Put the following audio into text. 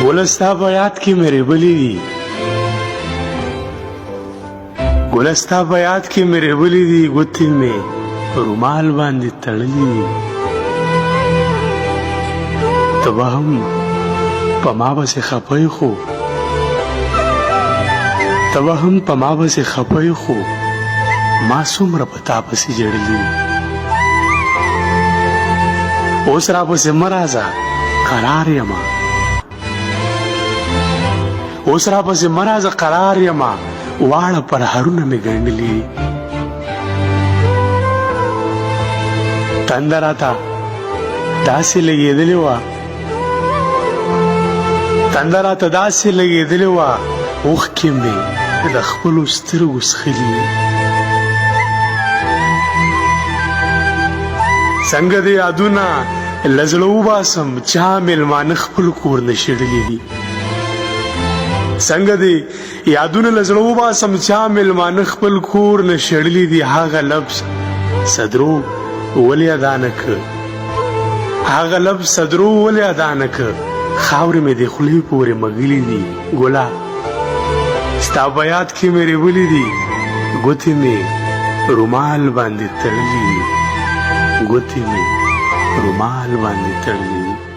ګلستا په یاد کې مې ریبلې دي ګلستا په یاد کې مې ریبلې دي ګوتې مې په رومال باندې تړلې دي ته به هم په ما پسې خفه یې خو ته به هم په ما پسې خفه یې خو ما څومره په تا پسې ژړلي دي اوس راپسې مه راځه قرار یمه اوس راپسې مه راځه قرار یمه واړه پرهرونه مې ګنډلي دي تنده راته داسې لګېدلې وه تنده راته داسې لګېدلې وه اوښکې مې د خپلو سترګو څښلي دي څنګه د یادونه له زړه وباسم چا مېلمانه خپل کور نه شړلي دي څنګه د یادونه له زړه وباسم چا مېلمانه خپل کور نه شړلي دي هغه لفظ صدرو ولې ادا نه کړ هغه لفظ صدرو ولې ادا نه کړ خاورې مې د خولې پورې مږلي دي ګله ستا په یاد کې مې ریبلې دي ګوتې مې رومال باندې تړلي دي ګوتې مې رومال باندې تړلي دي